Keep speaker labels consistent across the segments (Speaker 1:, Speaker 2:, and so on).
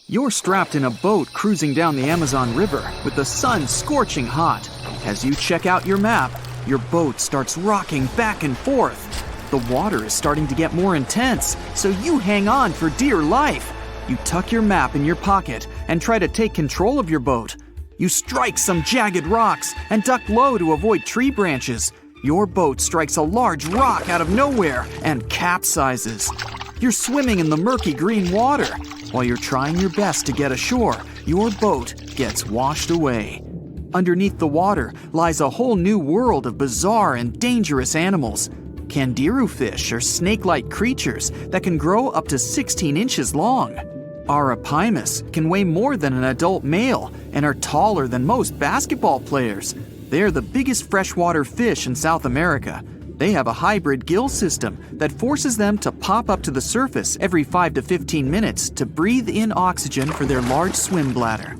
Speaker 1: You're strapped in a boat cruising down the Amazon River with the sun scorching hot. As you check out your map, your boat starts rocking back and forth. The water is starting to get more intense, so you hang on for dear life. You tuck your map in your pocket and try to take control of your boat. You strike some jagged rocks and duck low to avoid tree branches. Your boat strikes a large rock out of nowhere and capsizes. You're swimming in the murky green water. While you're trying your best to get ashore, your boat gets washed away. Underneath the water lies a whole new world of bizarre and dangerous animals. Candiru fish are snake-like creatures that can grow up to 16 inches long. Arapimus can weigh more than an adult male and are taller than most basketball players. They're the biggest freshwater fish in South America. They have a hybrid gill system that forces them to pop up to the surface every 5 to 15 minutes to breathe in oxygen for their large swim bladder.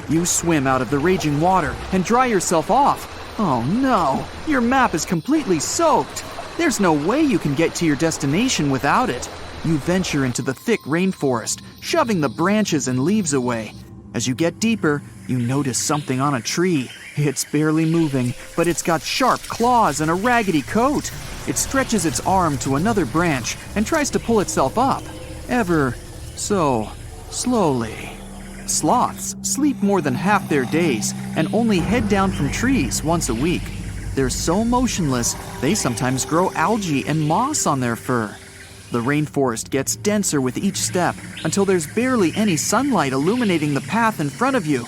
Speaker 1: You swim out of the raging water and dry yourself off. Oh no, your map is completely soaked. There's no way you can get to your destination without it. You venture into the thick rainforest, shoving the branches and leaves away. As you get deeper, you notice something on a tree. It's barely moving, but it's got sharp claws and a raggedy coat. It stretches its arm to another branch and tries to pull itself up, ever so slowly. Sloths sleep more than half their days and only head down from trees once a week. They're so motionless, they sometimes grow algae and moss on their fur. The rainforest gets denser with each step until there's barely any sunlight illuminating the path in front of you.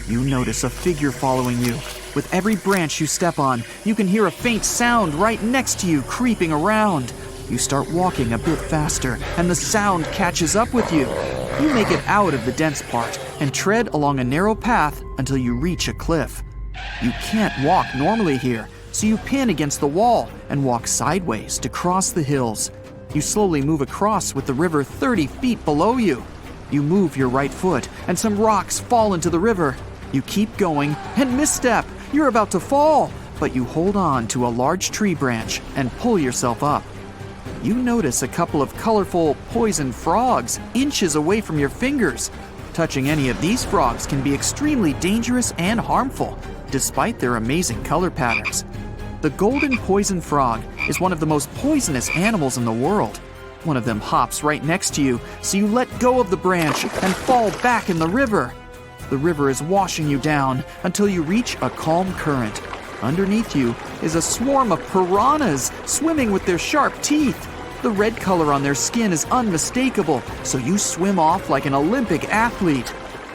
Speaker 1: You notice a figure following you. With every branch you step on, you can hear a faint sound right next to you creeping around. You start walking a bit faster, and the sound catches up with you. You make it out of the dense part and tread along a narrow path until you reach a cliff. You can't walk normally here, so you pin against the wall and walk sideways to cross the hills. You slowly move across with the river 30 feet below you. You move your right foot, and some rocks fall into the river. You keep going and misstep. You're about to fall, but you hold on to a large tree branch and pull yourself up. You notice a couple of colorful poison frogs inches away from your fingers. Touching any of these frogs can be extremely dangerous and harmful, despite their amazing color patterns. The golden poison frog is one of the most poisonous animals in the world. One of them hops right next to you, so you let go of the branch and fall back in the river. The river is washing you down until you reach a calm current. Underneath you is a swarm of piranhas swimming with their sharp teeth. The red color on their skin is unmistakable, so you swim off like an Olympic athlete.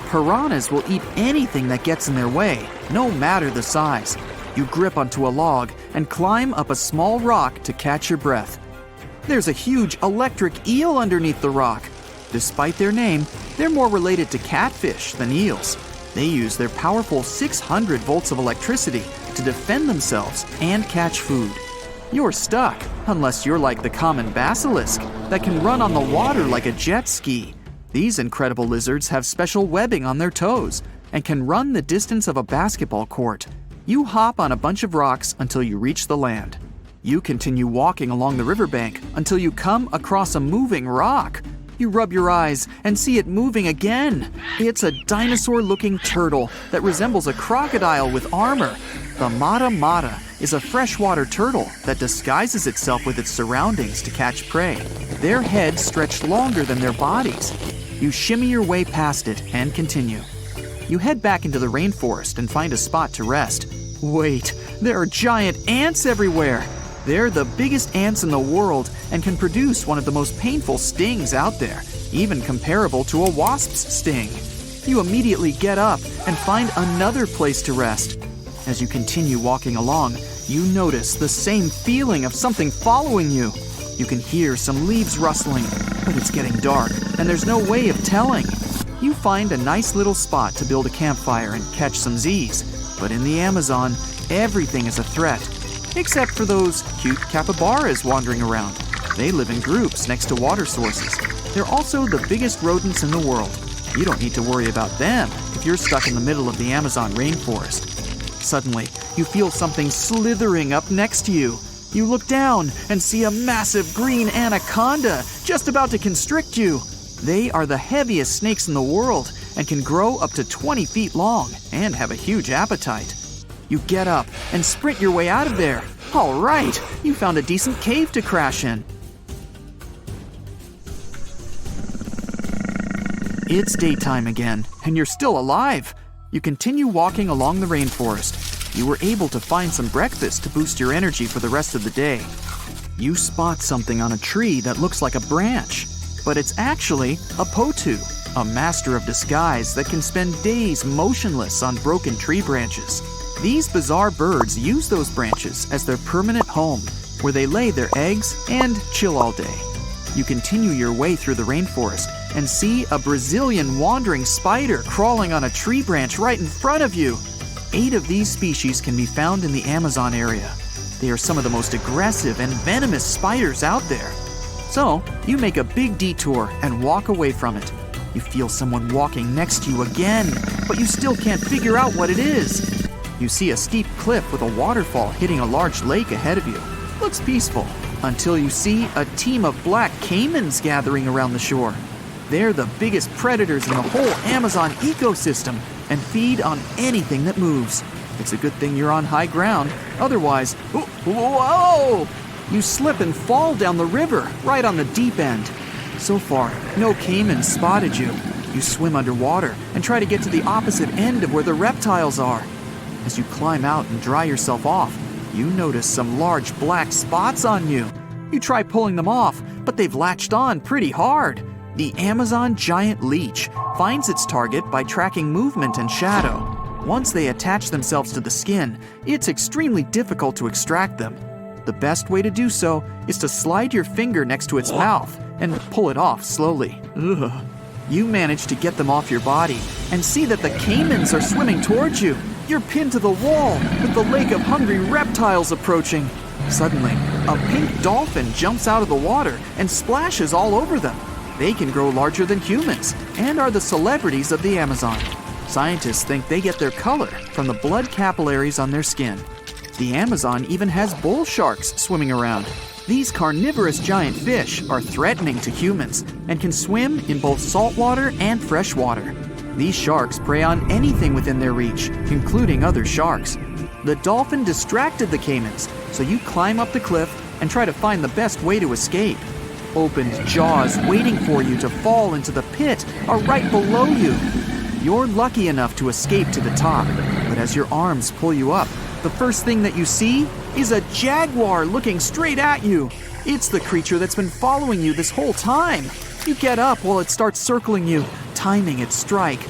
Speaker 1: Piranhas will eat anything that gets in their way, no matter the size. You grip onto a log and climb up a small rock to catch your breath. There's a huge electric eel underneath the rock. Despite their name, they're more related to catfish than eels. They use their powerful 600 volts of electricity to defend themselves and catch food. You're stuck, unless you're like the common basilisk that can run on the water like a jet ski. These incredible lizards have special webbing on their toes and can run the distance of a basketball court. You hop on a bunch of rocks until you reach the land. You continue walking along the riverbank until you come across a moving rock. You rub your eyes and see it moving again. It's a dinosaur-looking turtle that resembles a crocodile with armor. The mata mata is a freshwater turtle that disguises itself with its surroundings to catch prey. Their heads stretch longer than their bodies. You shimmy your way past it and continue. You head back into the rainforest and find a spot to rest. Wait, there are giant ants everywhere. They're the biggest ants in the world and can produce one of the most painful stings out there, even comparable to a wasp's sting. You immediately get up and find another place to rest. As you continue walking along, you notice the same feeling of something following you. You can hear some leaves rustling, but it's getting dark and there's no way of telling. You find a nice little spot to build a campfire and catch some Z's. But in the Amazon, everything is a threat. Except for those cute capybaras wandering around. They live in groups next to water sources. They're also the biggest rodents in the world. You don't need to worry about them if you're stuck in the middle of the Amazon rainforest. Suddenly, you feel something slithering up next to you. You look down and see a massive green anaconda just about to constrict you. They are the heaviest snakes in the world and can grow up to 20 feet long and have a huge appetite. You get up and sprint your way out of there. All right, you found a decent cave to crash in. It's daytime again, and you're still alive. You continue walking along the rainforest. You were able to find some breakfast to boost your energy for the rest of the day. You spot something on a tree that looks like a branch, but it's actually a potu, a master of disguise that can spend days motionless on broken tree branches. These bizarre birds use those branches as their permanent home, where they lay their eggs and chill all day. You continue your way through the rainforest and see a Brazilian wandering spider crawling on a tree branch right in front of you. 8 of these species can be found in the Amazon area. They are some of the most aggressive and venomous spiders out there. So, you make a big detour and walk away from it. You feel someone walking next to you again, but you still can't figure out what it is. You see a steep cliff with a waterfall hitting a large lake ahead of you. Looks peaceful, until you see a team of black caimans gathering around the shore. They're the biggest predators in the whole Amazon ecosystem and feed on anything that moves. It's a good thing you're on high ground, otherwise, whoa! You slip and fall down the river, right on the deep end. So far, no caimans spotted you. You swim underwater and try to get to the opposite end of where the reptiles are. As you climb out and dry yourself off, you notice some large black spots on you. You try pulling them off, but they've latched on pretty hard. The Amazon giant leech finds its target by tracking movement and shadow. Once they attach themselves to the skin, it's extremely difficult to extract them. The best way to do so is to slide your finger next to its mouth and pull it off slowly. Ugh. You manage to get them off your body and see that the caimans are swimming towards you. You're pinned to the wall with the lake of hungry reptiles approaching. Suddenly, a pink dolphin jumps out of the water and splashes all over them. They can grow larger than humans and are the celebrities of the Amazon. Scientists think they get their color from the blood capillaries on their skin. The Amazon even has bull sharks swimming around. These carnivorous giant fish are threatening to humans and can swim in both saltwater and freshwater. These sharks prey on anything within their reach, including other sharks. The dolphin distracted the caimans, so you climb up the cliff and try to find the best way to escape. Opened jaws waiting for you to fall into the pit are right below you. You're lucky enough to escape to the top, but as your arms pull you up, the first thing that you see is a jaguar looking straight at you. It's the creature that's been following you this whole time. You get up while it starts circling you, timing its strike.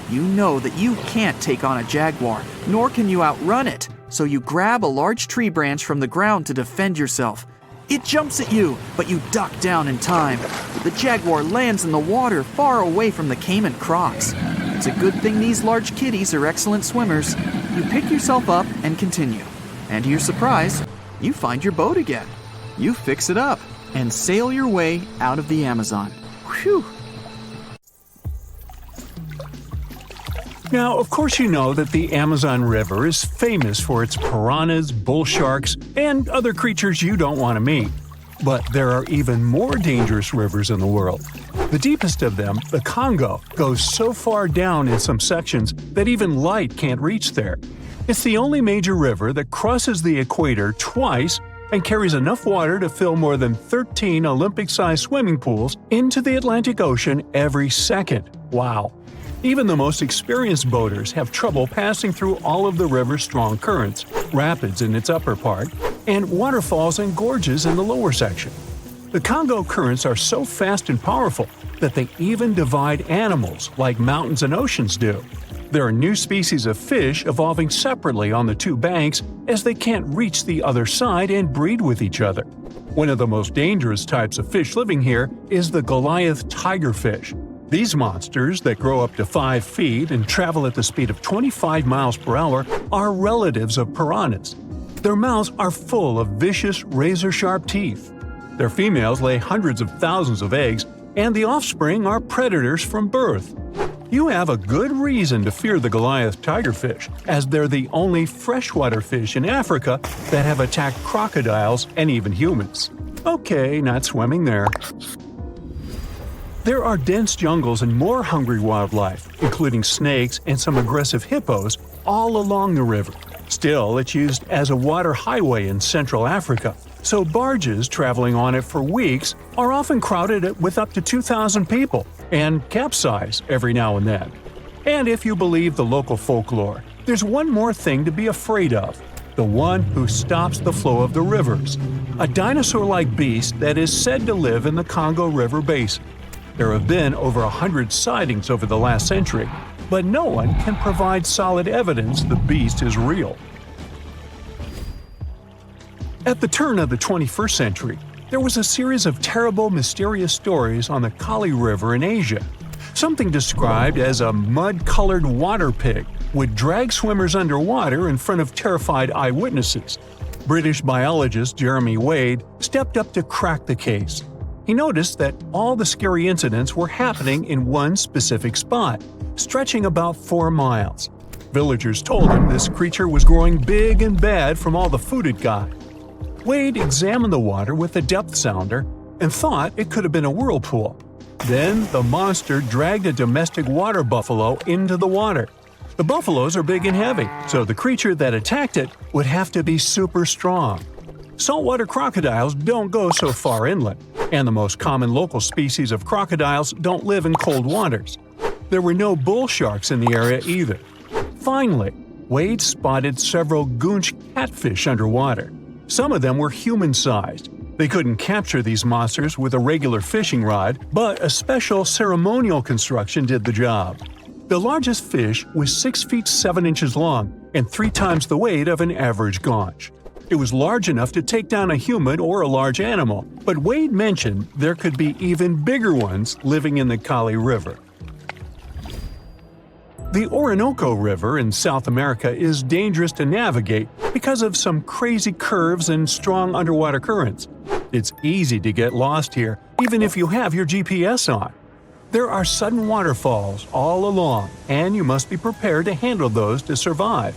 Speaker 1: You know that you can't take on a jaguar, nor can you outrun it, so you grab a large tree branch from the ground to defend yourself. It jumps at you, but you duck down in time. The jaguar lands in the water far away from the caiman crocs. It's a good thing these large kitties are excellent swimmers. You pick yourself up and continue. And to your surprise, you find your boat again. You fix it up and sail your way out of the Amazon. Whew!
Speaker 2: Now, of course you know that the Amazon River is famous for its piranhas, bull sharks, and other creatures you don't want to meet. But there are even more dangerous rivers in the world. The deepest of them, the Congo, goes so far down in some sections that even light can't reach there. It's the only major river that crosses the equator twice and carries enough water to fill more than 13 Olympic-sized swimming pools into the Atlantic Ocean every second. Wow! Even the most experienced boaters have trouble passing through all of the river's strong currents, rapids in its upper part, and waterfalls and gorges in the lower section. The Congo currents are so fast and powerful that they even divide animals like mountains and oceans do. There are new species of fish evolving separately on the two banks as they can't reach the other side and breed with each other. One of the most dangerous types of fish living here is the Goliath tigerfish. These monsters, that grow up to 5 feet and travel at the speed of 25 miles per hour, are relatives of piranhas. Their mouths are full of vicious, razor-sharp teeth. Their females lay hundreds of thousands of eggs, and the offspring are predators from birth. You have a good reason to fear the Goliath tigerfish, as they're the only freshwater fish in Africa that have attacked crocodiles and even humans. Okay, not swimming there. There are dense jungles and more hungry wildlife, including snakes and some aggressive hippos, all along the river. Still, it's used as a water highway in Central Africa, so barges traveling on it for weeks are often crowded with up to 2,000 people and capsize every now and then. And if you believe the local folklore, there's one more thing to be afraid of: the one who stops the flow of the rivers, a dinosaur-like beast that is said to live in the Congo River basin. There have been over 100 sightings over the last century, but no one can provide solid evidence the beast is real. At the turn of the 21st century, there was a series of terrible, mysterious stories on the Kali River in Asia. Something described as a mud-colored water pig would drag swimmers underwater in front of terrified eyewitnesses. British biologist Jeremy Wade stepped up to crack the case. He noticed that all the scary incidents were happening in one specific spot, stretching about 4 miles. Villagers told him this creature was growing big and bad from all the food it got. Wade examined the water with a depth sounder and thought it could have been a whirlpool. Then the monster dragged a domestic water buffalo into the water. The buffaloes are big and heavy, so the creature that attacked it would have to be super strong. Saltwater crocodiles don't go so far inland, and the most common local species of crocodiles don't live in cold waters. There were no bull sharks in the area either. Finally, Wade spotted several goonch catfish underwater. Some of them were human-sized. They couldn't capture these monsters with a regular fishing rod, but a special ceremonial construction did the job. The largest fish was 6 feet 7 inches long and 3 times the weight of an average gaunch. It was large enough to take down a human or a large animal, but Wade mentioned there could be even bigger ones living in the Kali River. The Orinoco River in South America is dangerous to navigate because of some crazy curves and strong underwater currents. It's easy to get lost here, even if you have your GPS on. There are sudden waterfalls all along, and you must be prepared to handle those to survive.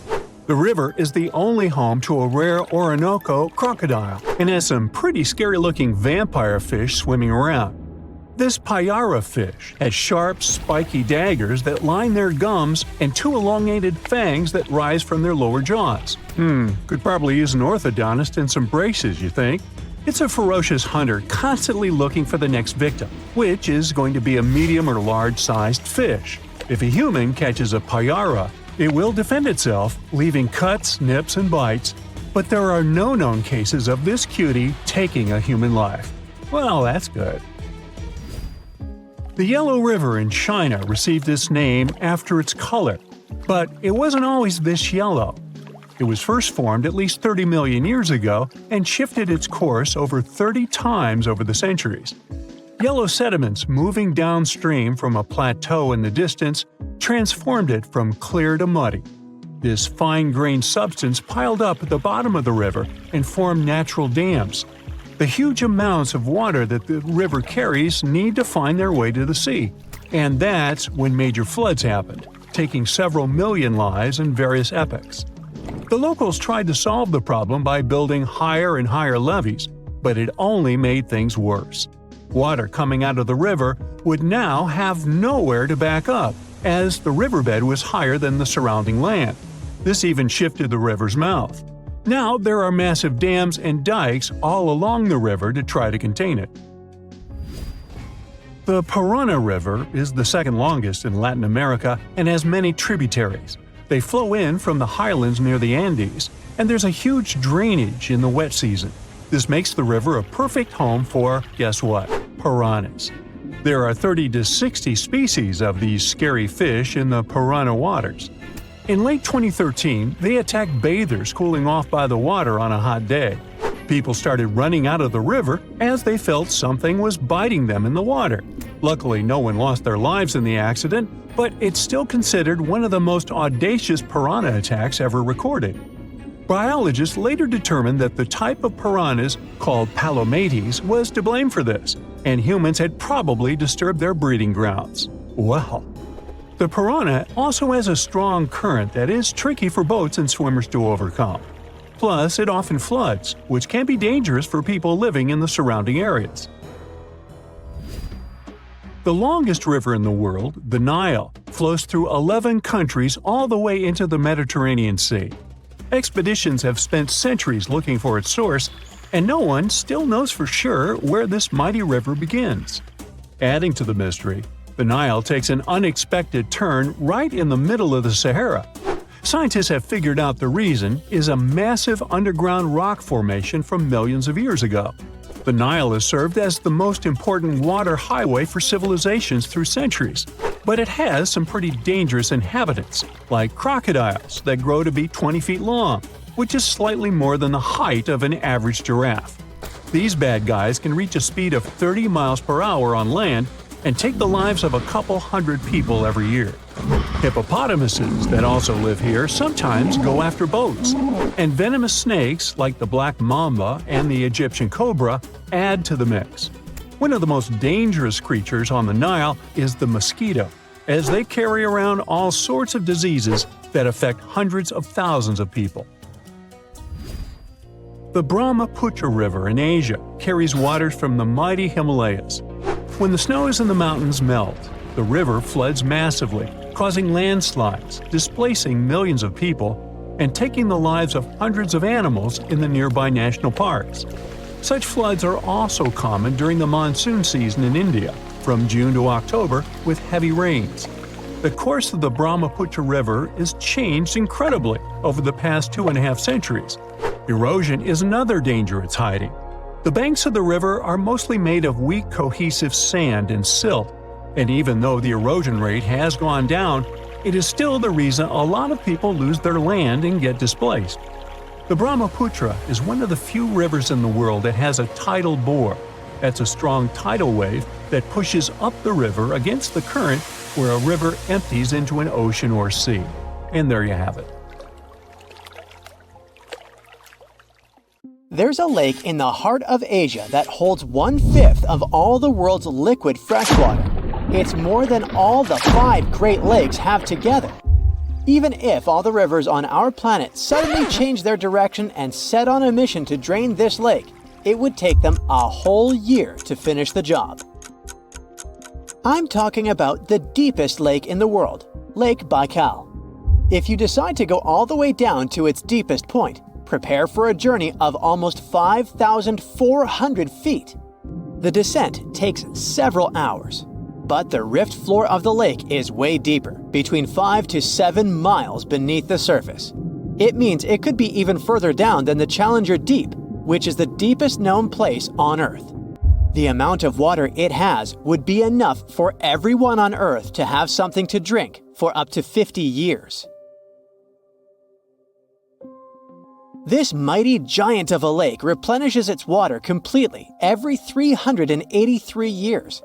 Speaker 2: The river is the only home to a rare Orinoco crocodile and has some pretty scary-looking vampire fish swimming around. This payara fish has sharp, spiky daggers that line their gums and 2 elongated fangs that rise from their lower jaws. Could probably use an orthodontist and some braces, you think? It's a ferocious hunter constantly looking for the next victim, which is going to be a medium or large-sized fish. If a human catches a payara, it will defend itself, leaving cuts, nips, and bites, but there are no known cases of this cutie taking a human life. Well, that's good. The Yellow River in China received its name after its color, but it wasn't always this yellow. It was first formed at least 30 million years ago and shifted its course over 30 times over the centuries. Yellow sediments moving downstream from a plateau in the distance transformed it from clear to muddy. This fine-grained substance piled up at the bottom of the river and formed natural dams. The huge amounts of water that the river carries need to find their way to the sea, and that's when major floods happened, taking several million lives in various epochs. The locals tried to solve the problem by building higher and higher levees, but it only made things worse. Water coming out of the river would now have nowhere to back up, as the riverbed was higher than the surrounding land. This even shifted the river's mouth. Now there are massive dams and dikes all along the river to try to contain it. The Parana River is the second longest in Latin America and has many tributaries. They flow in from the highlands near the Andes, and there's a huge drainage in the wet season. This makes the river a perfect home for, guess what, piranhas. There are 30 to 60 species of these scary fish in the Parana waters. In late 2013, they attacked bathers cooling off by the water on a hot day. People started running out of the river as they felt something was biting them in the water. Luckily, no one lost their lives in the accident, but it's still considered one of the most audacious piranha attacks ever recorded. Biologists later determined that the type of piranhas, called palomates, was to blame for this, and humans had probably disturbed their breeding grounds. Well, the piranha also has a strong current that is tricky for boats and swimmers to overcome. Plus, it often floods, which can be dangerous for people living in the surrounding areas. The longest river in the world, the Nile, flows through 11 countries all the way into the Mediterranean Sea. Expeditions have spent centuries looking for its source, and no one still knows for sure where this mighty river begins. Adding to the mystery, the Nile takes an unexpected turn right in the middle of the Sahara. Scientists have figured out the reason is a massive underground rock formation from millions of years ago. The Nile has served as the most important water highway for civilizations through centuries, but it has some pretty dangerous inhabitants, like crocodiles that grow to be 20 feet long, which is slightly more than the height of an average giraffe. These bad guys can reach a speed of 30 miles per hour on land and take the lives of a couple hundred people every year. Hippopotamuses that also live here sometimes go after boats, and venomous snakes like the black mamba and the Egyptian cobra add to the mix. One of the most dangerous creatures on the Nile is the mosquito, as they carry around all sorts of diseases that affect hundreds of thousands of people. The Brahmaputra River in Asia carries waters from the mighty Himalayas. When the snows in the mountains melt, the river floods massively, causing landslides, displacing millions of people, and taking the lives of hundreds of animals in the nearby national parks. Such floods are also common during the monsoon season in India, from June to October, with heavy rains. The course of the Brahmaputra River is changed incredibly over the past 2.5 centuries. Erosion is another danger it's hiding. The banks of the river are mostly made of weak cohesive sand and silt, and even though the erosion rate has gone down, it is still the reason a lot of people lose their land and get displaced. The Brahmaputra is one of the few rivers in the world that has a tidal bore. That's a strong tidal wave that pushes up the river against the current where a river empties into an ocean or sea. And there you have it.
Speaker 3: There's a lake in the heart of Asia that holds 1/5 of all the world's liquid freshwater. It's more than all the 5 Great Lakes have together. Even if all the rivers on our planet suddenly changed their direction and set on a mission to drain this lake, it would take them a whole year to finish the job. I'm talking about the deepest lake in the world, Lake Baikal. If you decide to go all the way down to its deepest point, prepare for a journey of almost 5,400 feet. The descent takes several hours, but the rift floor of the lake is way deeper, between 5 to 7 miles beneath the surface. It means it could be even further down than the Challenger Deep, which is the deepest known place on Earth. The amount of water it has would be enough for everyone on Earth to have something to drink for up to 50 years. This mighty giant of a lake replenishes its water completely every 383 years.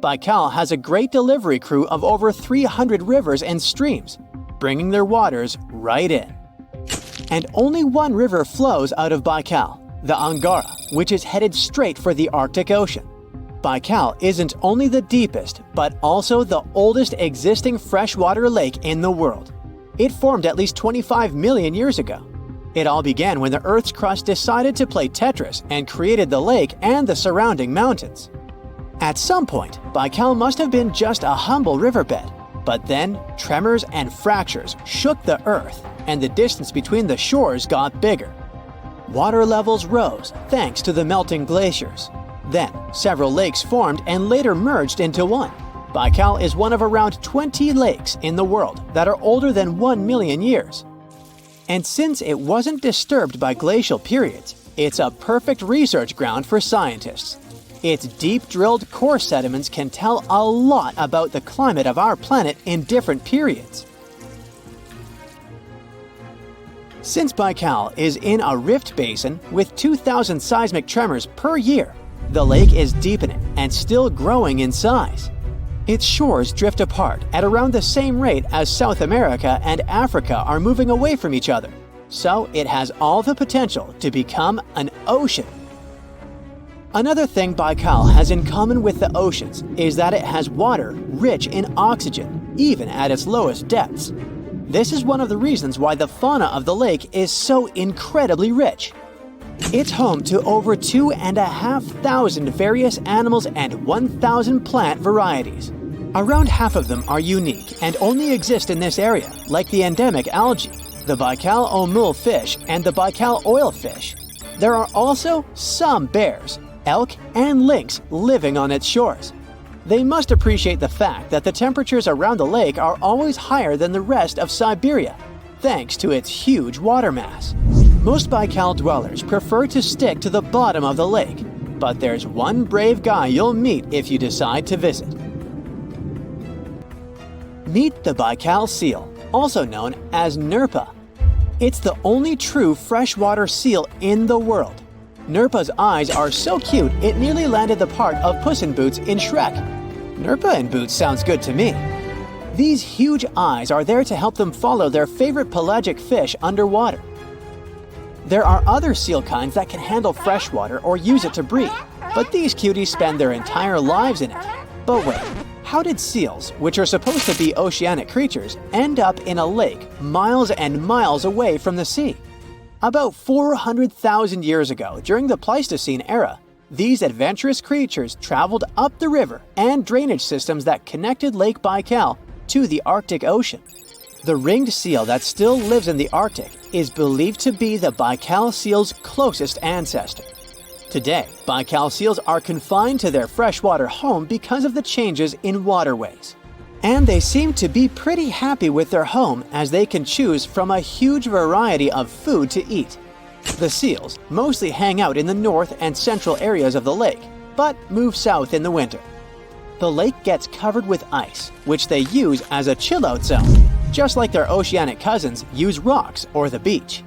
Speaker 3: Baikal has a great delivery crew of over 300 rivers and streams, bringing their waters right in. And only one river flows out of Baikal, the Angara, which is headed straight for the Arctic Ocean. Baikal isn't only the deepest, but also the oldest existing freshwater lake in the world. It formed at least 25 million years ago. It all began when the Earth's crust decided to play Tetris and created the lake and the surrounding mountains. At some point, Baikal must have been just a humble riverbed, but then tremors and fractures shook the Earth, and the distance between the shores got bigger. Water levels rose thanks to the melting glaciers. Then, several lakes formed and later merged into one. Baikal is one of around 20 lakes in the world that are older than 1 million years. And since it wasn't disturbed by glacial periods, it's a perfect research ground for scientists. Its deep-drilled core sediments can tell a lot about the climate of our planet in different periods. Since Baikal is in a rift basin with 2,000 seismic tremors per year, the lake is deepening and still growing in size. Its shores drift apart at around the same rate as South America and Africa are moving away from each other, so it has all the potential to become an ocean. Another thing Baikal has in common with the oceans is that it has water rich in oxygen, even at its lowest depths. This is one of the reasons why the fauna of the lake is so incredibly rich. It's home to over 2,500 various animals and 1,000 plant varieties. Around half of them are unique and only exist in this area, like the endemic algae, the Baikal omul fish, and the Baikal oilfish. There are also some bears, elk, and lynx living on its shores. They must appreciate the fact that the temperatures around the lake are always higher than the rest of Siberia, thanks to its huge water mass. Most Baikal dwellers prefer to stick to the bottom of the lake, but there's one brave guy you'll meet if you decide to visit. Meet the Baikal seal, also known as Nerpa. It's the only true freshwater seal in the world. Nerpa's eyes are so cute it nearly landed the part of Puss in Boots in Shrek. Nerpa in Boots sounds good to me. These huge eyes are there to help them follow their favorite pelagic fish underwater. There are other seal kinds that can handle freshwater or use it to breathe, but these cuties spend their entire lives in it. But wait, how did seals, which are supposed to be oceanic creatures, end up in a lake miles and miles away from the sea? About 400,000 years ago, during the Pleistocene era, these adventurous creatures traveled up the river and drainage systems that connected Lake Baikal to the Arctic Ocean. The ringed seal that still lives in the Arctic is believed to be the Baikal seal's closest ancestor. Today, Baikal seals are confined to their freshwater home because of the changes in waterways. And they seem to be pretty happy with their home as they can choose from a huge variety of food to eat. The seals mostly hang out in the north and central areas of the lake, but move south in the winter. The lake gets covered with ice, which they use as a chill-out zone, just like their oceanic cousins use rocks or the beach.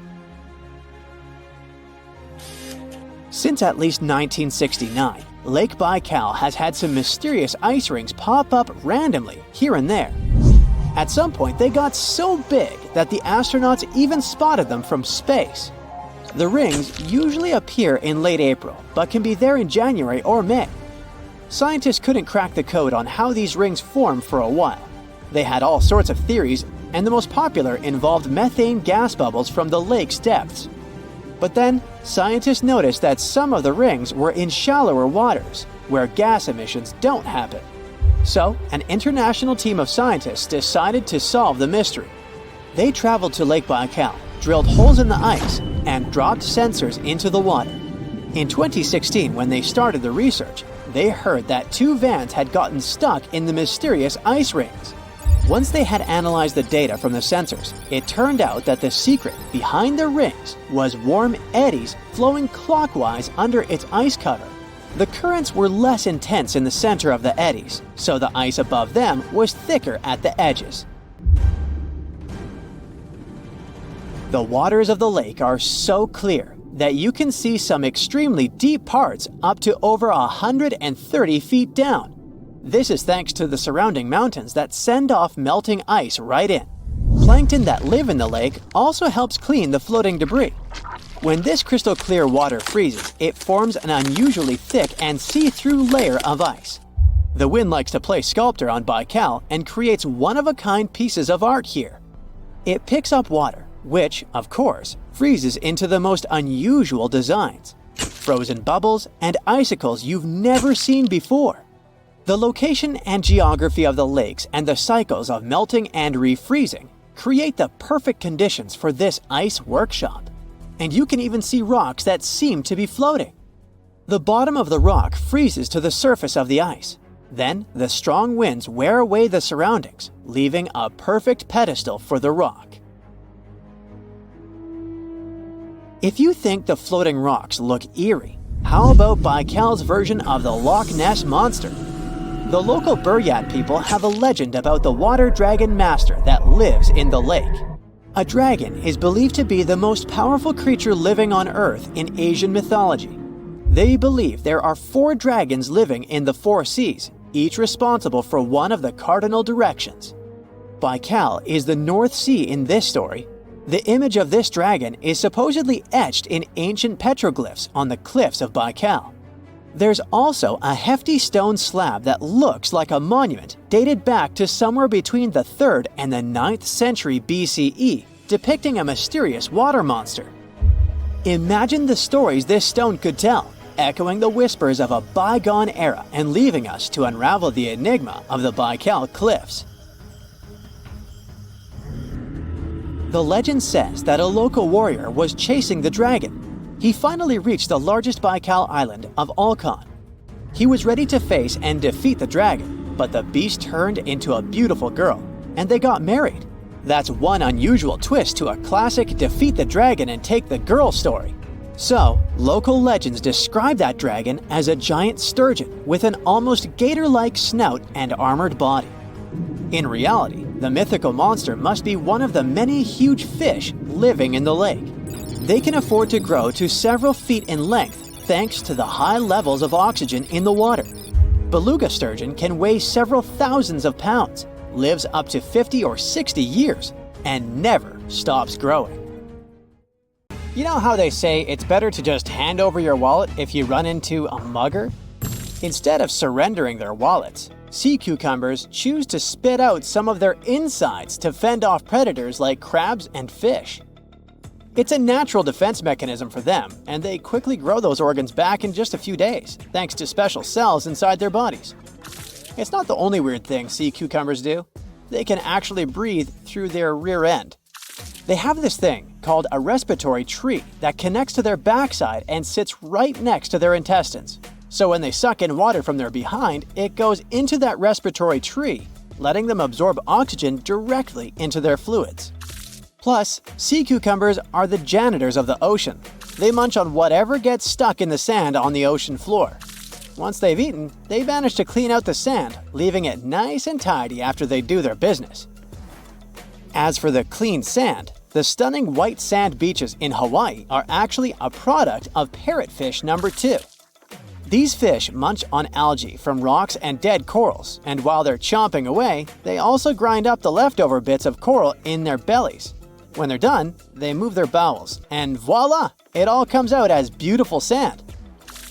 Speaker 3: Since at least 1969, Lake Baikal has had some mysterious ice rings pop up randomly here and there. At some point, they got so big that the astronauts even spotted them from space. The rings usually appear in late April, but can be there in January or May. Scientists couldn't crack the code on how these rings form for a while. They had all sorts of theories, and the most popular involved methane gas bubbles from the lake's depths. But then, scientists noticed that some of the rings were in shallower waters, where gas emissions don't happen. So, an international team of scientists decided to solve the mystery. They traveled to Lake Baikal, drilled holes in the ice, and dropped sensors into the water. In 2016, when they started the research, they heard that 2 vans had gotten stuck in the mysterious ice rings. Once they had analyzed the data from the sensors, it turned out that the secret behind the rings was warm eddies flowing clockwise under its ice cover. The currents were less intense in the center of the eddies, so the ice above them was thicker at the edges. The waters of the lake are so clear that you can see some extremely deep parts up to over 130 feet down. This is thanks to the surrounding mountains that send off melting ice right in. Plankton that live in the lake also helps clean the floating debris. When this crystal clear water freezes, it forms an unusually thick and see-through layer of ice. The wind likes to play sculptor on Baikal and creates one-of-a-kind pieces of art here. It picks up water, which, of course, freezes into the most unusual designs. Frozen bubbles and icicles you've never seen before. The location and geography of the lakes and the cycles of melting and refreezing create the perfect conditions for this ice workshop. And you can even see rocks that seem to be floating. The bottom of the rock freezes to the surface of the ice. Then, the strong winds wear away the surroundings, leaving a perfect pedestal for the rock. If you think the floating rocks look eerie, how about Baikal's version of the Loch Ness Monster? The local Buryat people have a legend about the water dragon master that lives in the lake. A dragon is believed to be the most powerful creature living on Earth in Asian mythology. They believe there are 4 dragons living in the 4 seas, each responsible for one of the cardinal directions. Baikal is the North Sea in this story. The image of this dragon is supposedly etched in ancient petroglyphs on the cliffs of Baikal. There's also a hefty stone slab that looks like a monument dated back to somewhere between the 3rd and the 9th century BCE, depicting a mysterious water monster. Imagine the stories this stone could tell, echoing the whispers of a bygone era and leaving us to unravel the enigma of the Baikal cliffs. The legend says that a local warrior was chasing the dragon. He finally reached the largest Baikal island of Alkan. He was ready to face and defeat the dragon, but the beast turned into a beautiful girl, and they got married. That's one unusual twist to a classic defeat the dragon and take the girl story. So, local legends describe that dragon as a giant sturgeon with an almost gator-like snout and armored body. In reality, the mythical monster must be one of the many huge fish living in the lake. They can afford to grow to several feet in length thanks to the high levels of oxygen in the water. Beluga sturgeon can weigh several thousands of pounds, lives up to 50 or 60 years, and never stops growing. You know how they say it's better to just hand over your wallet if you run into a mugger? Instead of surrendering their wallets, sea cucumbers choose to spit out some of their insides to fend off predators like crabs and fish. It's a natural defense mechanism for them, and they quickly grow those organs back in just a few days, thanks to special cells inside their bodies. It's not the only weird thing sea cucumbers do. They can actually breathe through their rear end. They have this thing called a respiratory tree that connects to their backside and sits right next to their intestines. So when they suck in water from their behind, it goes into that respiratory tree, letting them absorb oxygen directly into their fluids. Plus, sea cucumbers are the janitors of the ocean. They munch on whatever gets stuck in the sand on the ocean floor. Once they've eaten, they manage to clean out the sand, leaving it nice and tidy after they do their business. As for the clean sand, the stunning white sand beaches in Hawaii are actually a product of parrotfish number 2. These fish munch on algae from rocks and dead corals, and while they're chomping away, they also grind up the leftover bits of coral in their bellies. When they're done, they move their bowels, and voila! It all comes out as beautiful sand.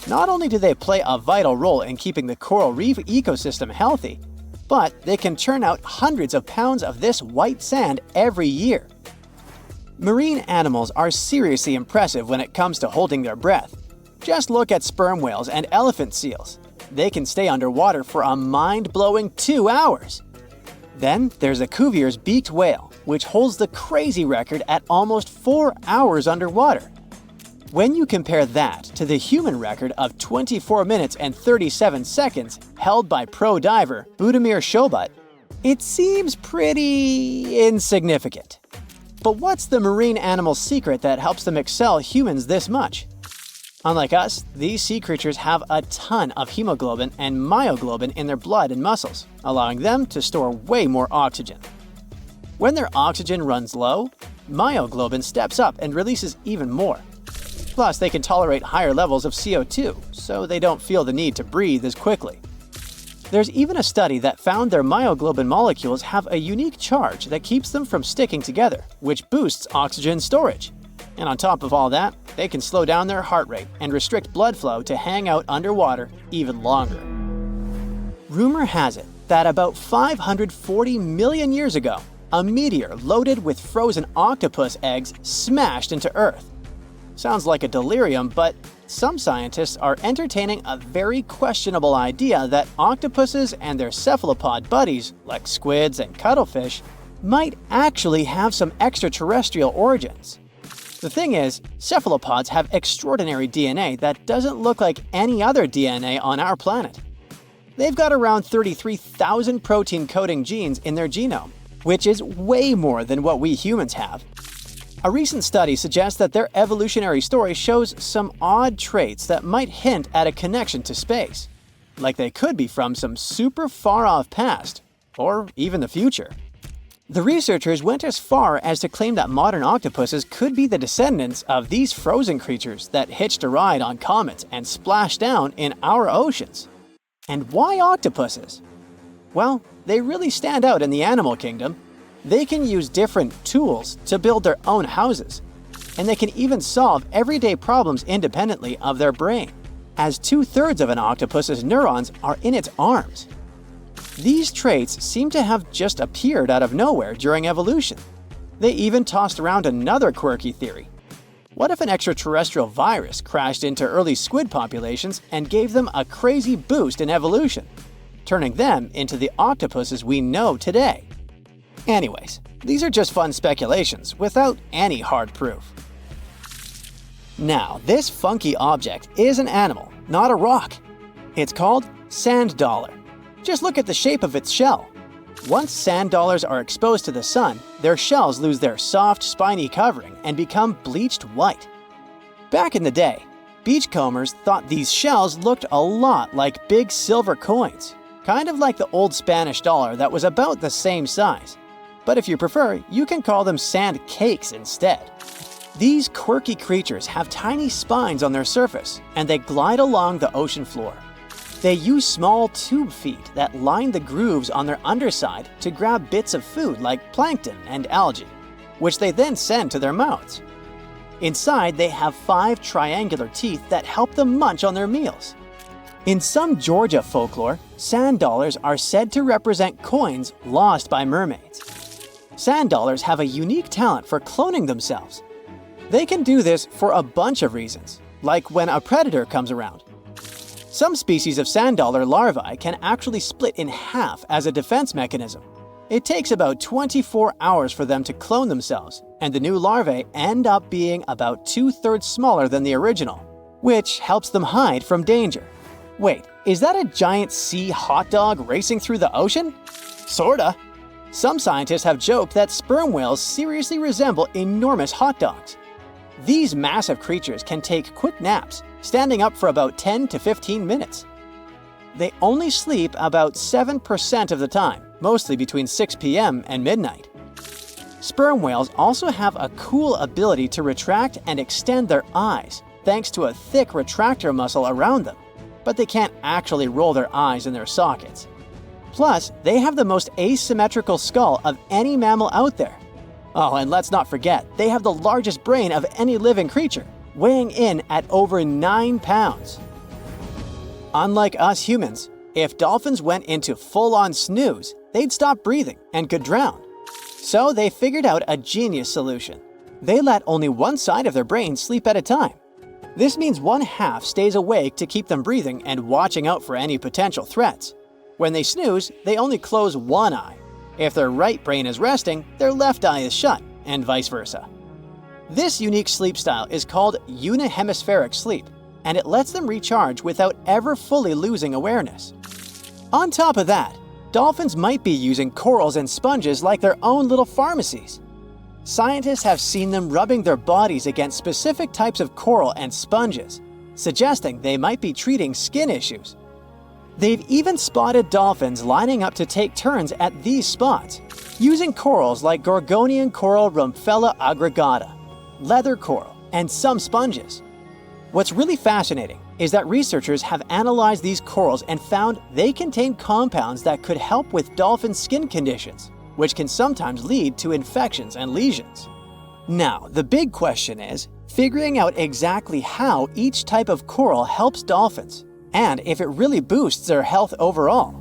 Speaker 3: Not only do they play a vital role in keeping the coral reef ecosystem healthy, but they can churn out hundreds of pounds of this white sand every year. Marine animals are seriously impressive when it comes to holding their breath. Just look at sperm whales and elephant seals. They can stay underwater for a mind-blowing 2 hours. Then there's a Cuvier's beaked whale, which holds the crazy record at almost 4 hours underwater. When you compare that to the human record of 24 minutes and 37 seconds held by pro diver Budimir Shobat, it seems pretty insignificant. But what's the marine animal's secret that helps them excel humans this much? Unlike us, these sea creatures have a ton of hemoglobin and myoglobin in their blood and muscles, allowing them to store way more oxygen. When their oxygen runs low, myoglobin steps up and releases even more. Plus, they can tolerate higher levels of CO2, so they don't feel the need to breathe as quickly. There's even a study that found their myoglobin molecules have a unique charge that keeps them from sticking together, which boosts oxygen storage. And on top of all that, they can slow down their heart rate and restrict blood flow to hang out underwater even longer. Rumor has it that about 540 million years ago, a meteor loaded with frozen octopus eggs smashed into Earth. Sounds like a delirium, but some scientists are entertaining a very questionable idea that octopuses and their cephalopod buddies, like squids and cuttlefish, might actually have some extraterrestrial origins. The thing is, cephalopods have extraordinary DNA that doesn't look like any other DNA on our planet. They've got around 33,000 protein-coding genes in their genome, which is way more than what we humans have. A recent study suggests that their evolutionary story shows some odd traits that might hint at a connection to space, like they could be from some super far-off past, or even the future. The researchers went as far as to claim that modern octopuses could be the descendants of these frozen creatures that hitched a ride on comets and splashed down in our oceans. And why octopuses? Well, they really stand out in the animal kingdom. They can use different tools to build their own houses, and they can even solve everyday problems independently of their brain, as 2/3 of an octopus's neurons are in its arms. These traits seem to have just appeared out of nowhere during evolution. They even tossed around another quirky theory. What if an extraterrestrial virus crashed into early squid populations and gave them a crazy boost in evolution, turning them into the octopuses we know today? Anyways, these are just fun speculations without any hard proof. Now, this funky object is an animal, not a rock. It's called sand dollar. Just look at the shape of its shell. Once sand dollars are exposed to the sun, their shells lose their soft, spiny covering and become bleached white. Back in the day, beachcombers thought these shells looked a lot like big silver coins, kind of like the old Spanish dollar that was about the same size. But if you prefer, you can call them sand cakes instead. These quirky creatures have tiny spines on their surface, and they glide along the ocean floor. They use small tube feet that line the grooves on their underside to grab bits of food like plankton and algae, which they then send to their mouths. Inside, they have 5 triangular teeth that help them munch on their meals. In some Georgia folklore, sand dollars are said to represent coins lost by mermaids. Sand dollars have a unique talent for cloning themselves. They can do this for a bunch of reasons, like when a predator comes around. Some species of sand dollar larvae can actually split in half as a defense mechanism. It takes about 24 hours for them to clone themselves, and the new larvae end up being about 2/3 smaller than the original, which helps them hide from danger. Wait, is that a giant sea hot dog racing through the ocean? Sorta. Some scientists have joked that sperm whales seriously resemble enormous hot dogs. These massive creatures can take quick naps, standing up for about 10 to 15 minutes. They only sleep about 7% of the time, mostly between 6 p.m. and midnight. Sperm whales also have a cool ability to retract and extend their eyes, thanks to a thick retractor muscle around them, but they can't actually roll their eyes in their sockets. Plus, they have the most asymmetrical skull of any mammal out there. Oh, and let's not forget, they have the largest brain of any living creature, weighing in at over 9 pounds. Unlike us humans, if dolphins went into full-on snooze, they'd stop breathing and could drown. So they figured out a genius solution. They let only one side of their brain sleep at a time. This means one half stays awake to keep them breathing and watching out for any potential threats. When they snooze, they only close one eye. If their right brain is resting, their left eye is shut, and vice versa. This unique sleep style is called unihemispheric sleep, and it lets them recharge without ever fully losing awareness. On top of that, dolphins might be using corals and sponges like their own little pharmacies. Scientists have seen them rubbing their bodies against specific types of coral and sponges, suggesting they might be treating skin issues. They've even spotted dolphins lining up to take turns at these spots, using corals like Gorgonian coral Rumphella aggregata, leather coral, and some sponges. What's really fascinating is that researchers have analyzed these corals and found they contain compounds that could help with dolphin skin conditions, which can sometimes lead to infections and lesions. Now, the big question is figuring out exactly how each type of coral helps dolphins, and if it really boosts their health overall.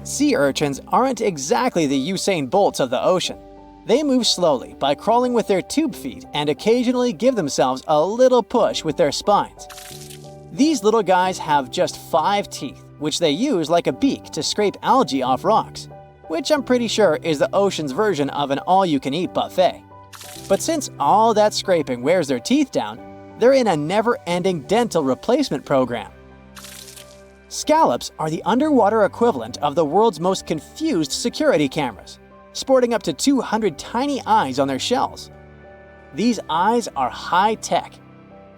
Speaker 3: Sea urchins aren't exactly the Usain Bolts of the ocean. They move slowly by crawling with their tube feet and occasionally give themselves a little push with their spines. These little guys have just 5 teeth, which they use like a beak to scrape algae off rocks, which I'm pretty sure is the ocean's version of an all-you-can-eat buffet. But since all that scraping wears their teeth down, they're in a never-ending dental replacement program. Scallops are the underwater equivalent of the world's most confused security cameras, sporting up to 200 tiny eyes on their shells. These eyes are high-tech.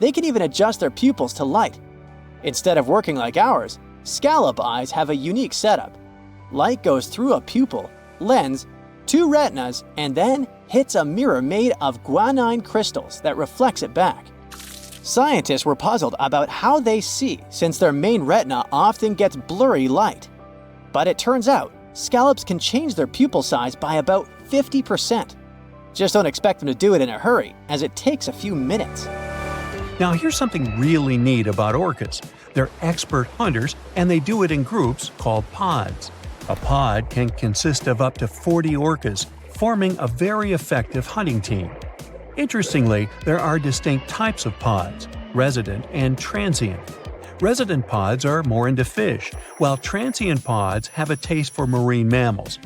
Speaker 3: They can even adjust their pupils to light. Instead of working like ours, scallop eyes have a unique setup. Light goes through a pupil, lens, 2 retinas, and then hits a mirror made of guanine crystals that reflects it back. Scientists were puzzled about how they see since their main retina often gets blurry light. But it turns out, scallops can change their pupil size by about 50%. Just don't expect them to do it in a hurry, as it takes a few minutes.
Speaker 2: Now here's something really neat about orcas. They're expert hunters, and they do it in groups called pods. A pod can consist of up to 40 orcas, forming a very effective hunting team. Interestingly, there are distinct types of pods: resident and transient. Resident pods are more into fish, while transient pods have a taste for marine mammals.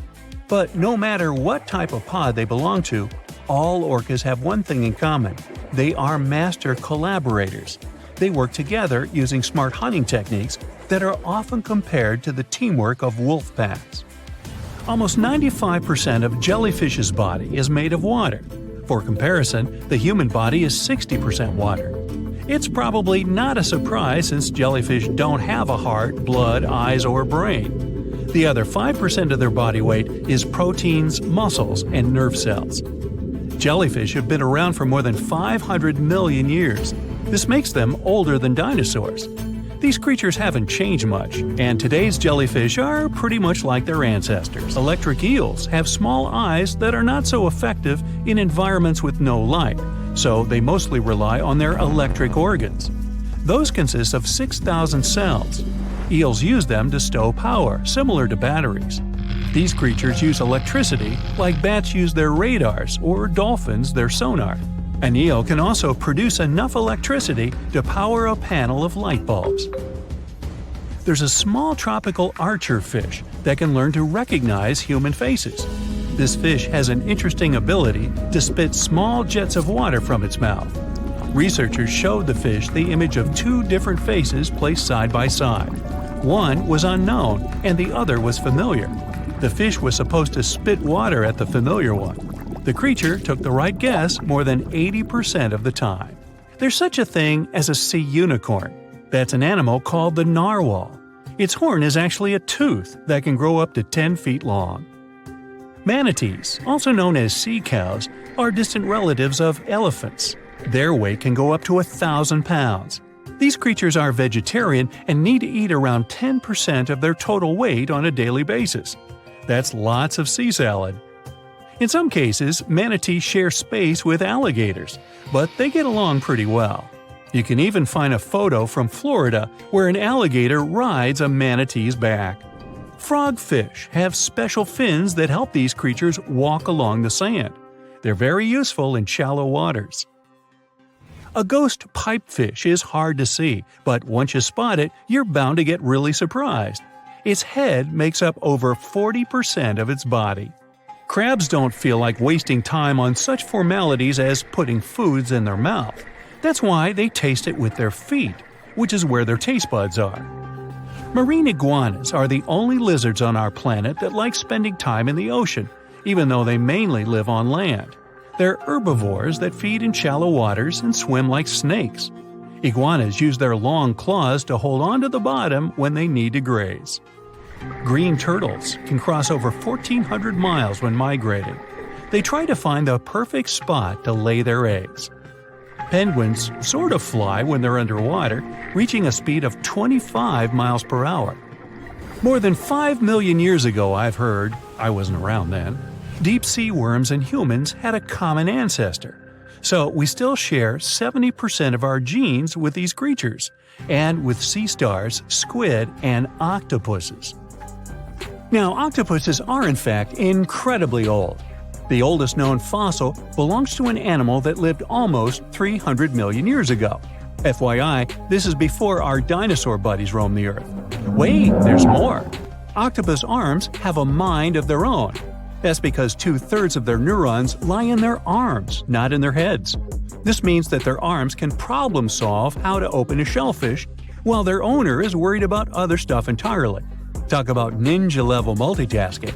Speaker 2: But no matter what type of pod they belong to, all orcas have one thing in common: they are master collaborators. They work together using smart hunting techniques that are often compared to the teamwork of wolf packs. Almost 95% of jellyfish's body is made of water. For comparison, the human body is 60% water. It's probably not a surprise since jellyfish don't have a heart, blood, eyes, or brain. The other 5% of their body weight is proteins, muscles, and nerve cells. Jellyfish have been around for more than 500 million years. This makes them older than dinosaurs. These creatures haven't changed much, and today's jellyfish are pretty much like their ancestors. Electric eels have small eyes that are not so effective in environments with no light, so they mostly rely on their electric organs. Those consist of 6,000 cells. Eels use them to stow power, similar to batteries. These creatures use electricity like bats use their radars or dolphins their sonar. An eel can also produce enough electricity to power a panel of light bulbs. There's a small tropical archer fish that can learn to recognize human faces. This fish has an interesting ability to spit small jets of water from its mouth. Researchers showed the fish the image of two different faces placed side by side. One was unknown and the other was familiar. The fish was supposed to spit water at the familiar one. The creature took the right guess more than 80% of the time. There's such a thing as a sea unicorn. That's an animal called the narwhal. Its horn is actually a tooth that can grow up to 10 feet long. Manatees, also known as sea cows, are distant relatives of elephants. Their weight can go up to 1,000 pounds. These creatures are vegetarian and need to eat around 10% of their total weight on a daily basis. That's lots of sea salad. In some cases, manatees share space with alligators, but they get along pretty well. You can even find a photo from Florida where an alligator rides a manatee's back. Frogfish have special fins that help these creatures walk along the sand. They're very useful in shallow waters. A ghost pipefish is hard to see, but once you spot it, you're bound to get really surprised. Its head makes up over 40% of its body. Crabs don't feel like wasting time on such formalities as putting foods in their mouth. That's why they taste it with their feet, which is where their taste buds are. Marine iguanas are the only lizards on our planet that like spending time in the ocean, even though they mainly live on land. They're herbivores that feed in shallow waters and swim like snakes. Iguanas use their long claws to hold onto the bottom when they need to graze. Green turtles can cross over 1,400 miles when migrating. They try to find the perfect spot to lay their eggs. Penguins sort of fly when they're underwater, reaching a speed of 25 miles per hour. More than 5 million years ago, I've heard, I wasn't around then, deep-sea worms and humans had a common ancestor. So we still share 70% of our genes with these creatures, and with sea stars, squid, and octopuses. Now, octopuses are in fact incredibly old. The oldest known fossil belongs to an animal that lived almost 300 million years ago. FYI, this is before our dinosaur buddies roamed the Earth. Wait, there's more! Octopus arms have a mind of their own. That's because 2/3 of their neurons lie in their arms, not in their heads. This means that their arms can problem solve how to open a shellfish, while their owner is worried about other stuff entirely. Talk about ninja-level multitasking.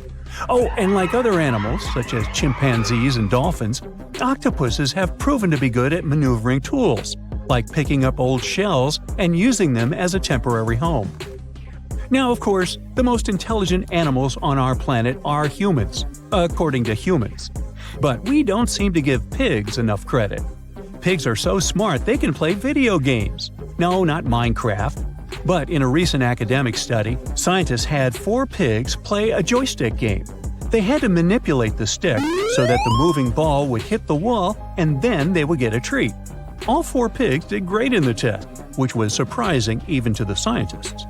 Speaker 2: Oh, and like other animals, such as chimpanzees and dolphins, octopuses have proven to be good at maneuvering tools, like picking up old shells and using them as a temporary home. Now, of course, the most intelligent animals on our planet are humans, according to humans. But we don't seem to give pigs enough credit. Pigs are so smart they can play video games. No, not Minecraft. But in a recent academic study, scientists had 4 pigs play a joystick game. They had to manipulate the stick so that the moving ball would hit the wall and then they would get a treat. All 4 pigs did great in the test, which was surprising even to the scientists.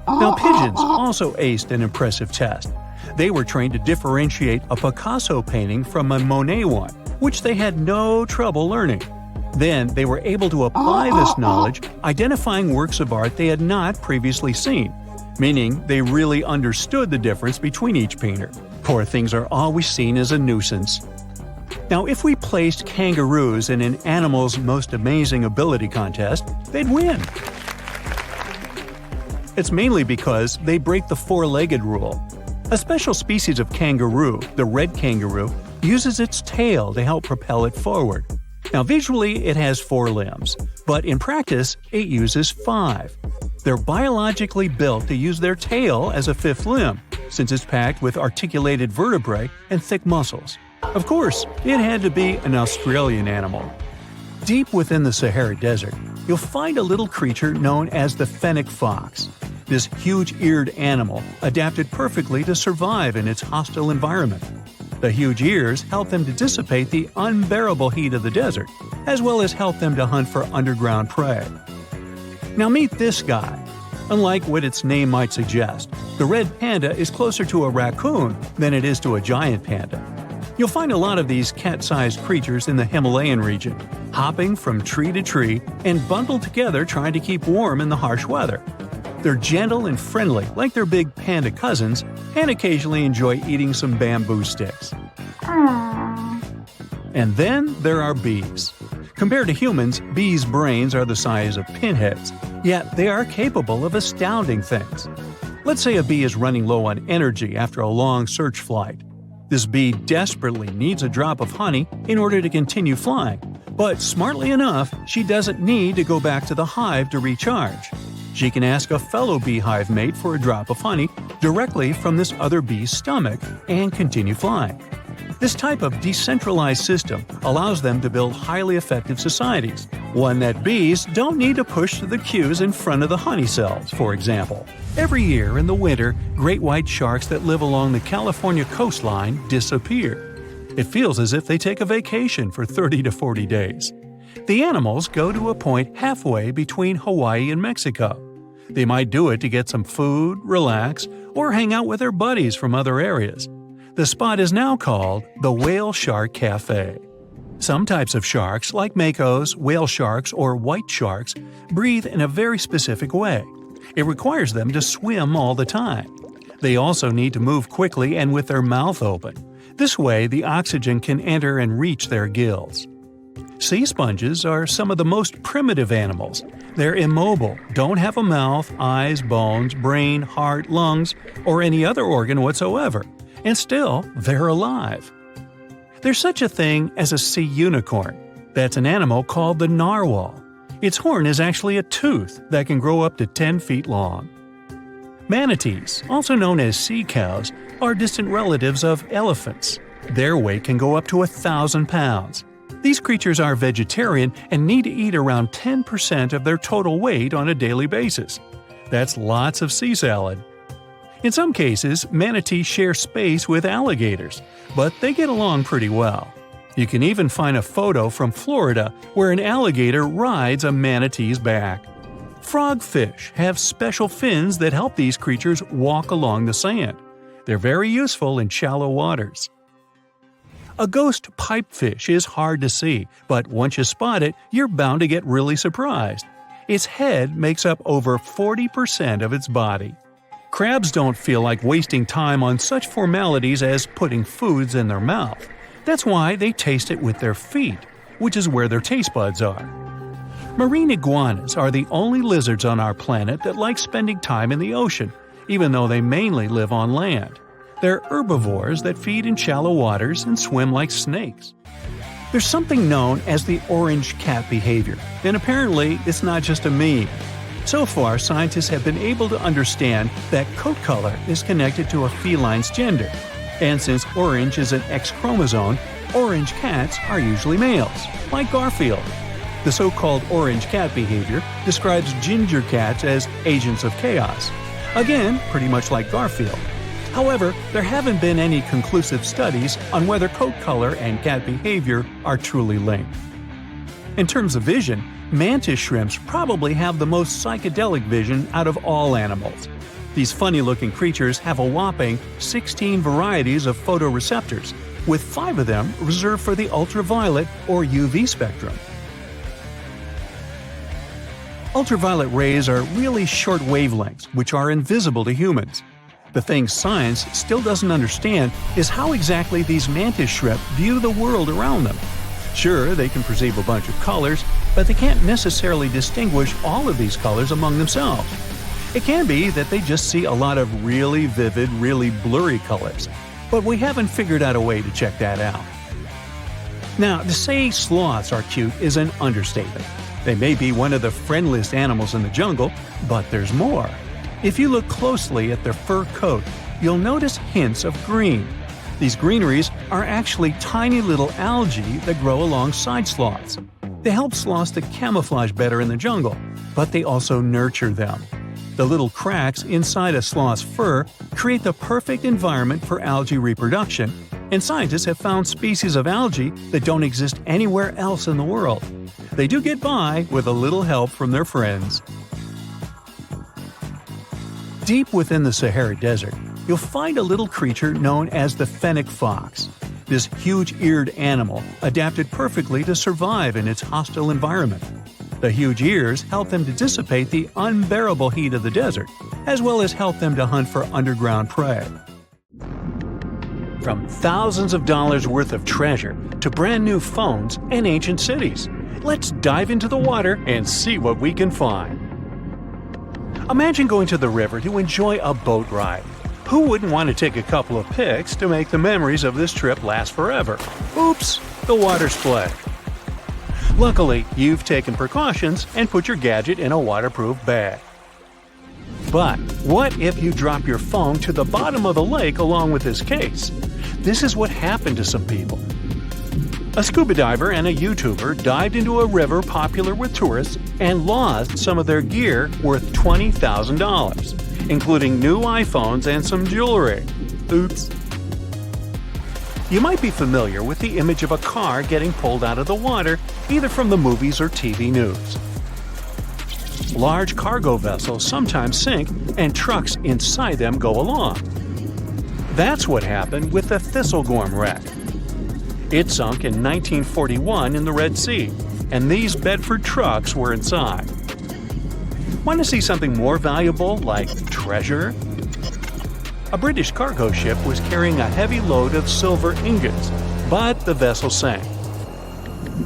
Speaker 2: Now, pigeons also aced an impressive test. They were trained to differentiate a Picasso painting from a Monet one, which they had no trouble learning. Then they were able to apply this knowledge, identifying works of art they had not previously seen, meaning they really understood the difference between each painter. Poor things are always seen as a nuisance. Now, if we placed kangaroos in an animal's most amazing ability contest, they'd win. It's mainly because they break the four-legged rule. A special species of kangaroo, the red kangaroo, uses its tail to help propel it forward. Now, visually, it has 4 limbs, but in practice, it uses 5. They're biologically built to use their tail as a 5th limb, since it's packed with articulated vertebrae and thick muscles. Of course, it had to be an Australian animal. Deep within the Sahara Desert, you'll find a little creature known as the fennec fox. This huge-eared animal adapted perfectly to survive in its hostile environment. The huge ears help them to dissipate the unbearable heat of the desert, as well as help them to hunt for underground prey. Now meet this guy. Unlike what its name might suggest, the red panda is closer to a raccoon than it is to a giant panda. You'll find a lot of these cat-sized creatures in the Himalayan region, hopping from tree to tree and bundled together trying to keep warm in the harsh weather. They're gentle and friendly like their big panda cousins, and occasionally enjoy eating some bamboo sticks. And then there are bees. Compared to humans, bees' brains are the size of pinheads, yet they are capable of astounding things. Let's say a bee is running low on energy after a long search flight. This bee desperately needs a drop of honey in order to continue flying, but smartly enough, she doesn't need to go back to the hive to recharge. She can ask a fellow beehive mate for a drop of honey directly from this other bee's stomach and continue flying. This type of decentralized system allows them to build highly effective societies, one that bees don't need to push the queues in front of the honey cells, for example. Every year in the winter, great white sharks that live along the California coastline disappear. It feels as if they take a vacation for 30 to 40 days. The animals go to a point halfway between Hawaii and Mexico. They might do it to get some food, relax, or hang out with their buddies from other areas. The spot is now called the Whale Shark Cafe. Some types of sharks, like makos, whale sharks, or white sharks, breathe in a very specific way. It requires them to swim all the time. They also need to move quickly and with their mouth open. This way, the oxygen can enter and reach their gills. Sea sponges are some of the most primitive animals. They're immobile, don't have a mouth, eyes, bones, brain, heart, lungs, or any other organ whatsoever. And still, they're alive. There's such a thing as a sea unicorn. That's an animal called the narwhal. Its horn is actually a tooth that can grow up to 10 feet long. Manatees, also known as sea cows, are distant relatives of elephants. Their weight can go up to 1,000 pounds. These creatures are vegetarian and need to eat around 10% of their total weight on a daily basis. That's lots of sea salad. In some cases, manatees share space with alligators, but they get along pretty well. You can even find a photo from Florida where an alligator rides a manatee's back. Frogfish have special fins that help these creatures walk along the sand. They're very useful in shallow waters. A ghost pipefish is hard to see, but once you spot it, you're bound to get really surprised. Its head makes up over 40% of its body. Crabs don't feel like wasting time on such formalities as putting foods in their mouth. That's why they taste it with their feet, which is where their taste buds are. Marine iguanas are the only lizards on our planet that like spending time in the ocean, even though they mainly live on land. They're herbivores that feed in shallow waters and swim like snakes. There's something known as the orange cat behavior, and apparently it's not just a meme. So far, scientists have been able to understand that coat color is connected to a feline's gender. And since orange is an X chromosome, orange cats are usually males, like Garfield. The so-called orange cat behavior describes ginger cats as agents of chaos. Again, pretty much like Garfield. However, there haven't been any conclusive studies on whether coat color and cat behavior are truly linked. In terms of vision, mantis shrimps probably have the most psychedelic vision out of all animals. These funny-looking creatures have a whopping 16 varieties of photoreceptors, with 5 of them reserved for the ultraviolet or UV spectrum. Ultraviolet rays are really short wavelengths, which are invisible to humans. The thing science still doesn't understand is how exactly these mantis shrimp view the world around them. Sure, they can perceive a bunch of colors, but they can't necessarily distinguish all of these colors among themselves. It can be that they just see a lot of really vivid, really blurry colors, but we haven't figured out a way to check that out. Now, to say sloths are cute is an understatement. They may be one of the friendliest animals in the jungle, but there's more. If you look closely at their fur coat, you'll notice hints of green. These greeneries are actually tiny little algae that grow alongside sloths. They help sloths to camouflage better in the jungle, but they also nurture them. The little cracks inside a sloth's fur create the perfect environment for algae reproduction, and scientists have found species of algae that don't exist anywhere else in the world. They do get by with a little help from their friends. Deep within the Sahara Desert, you'll find a little creature known as the fennec fox. This huge-eared animal adapted perfectly to survive in its hostile environment. The huge ears help them to dissipate the unbearable heat of the desert, as well as help them to hunt for underground prey. From thousands of dollars worth of treasure to brand new phones and ancient cities, let's dive into the water and see what we can find. Imagine going to the river to enjoy a boat ride. Who wouldn't want to take a couple of pics to make the memories of this trip last forever? Oops, the water split. Luckily, you've taken precautions and put your gadget in a waterproof bag. But what if you drop your phone to the bottom of the lake along with this case? This is what happened to some people. A scuba diver and a YouTuber dived into a river popular with tourists and lost some of their gear worth $20,000, including new iPhones and some jewelry. Oops. You might be familiar with the image of a car getting pulled out of the water, either from the movies or TV news. Large cargo vessels sometimes sink, and trucks inside them go along. That's what happened with the Thistlegorm wreck. It sunk in 1941 in the Red Sea, and these Bedford trucks were inside. Want to see something more valuable, like treasure? A British cargo ship was carrying a heavy load of silver ingots, but the vessel sank.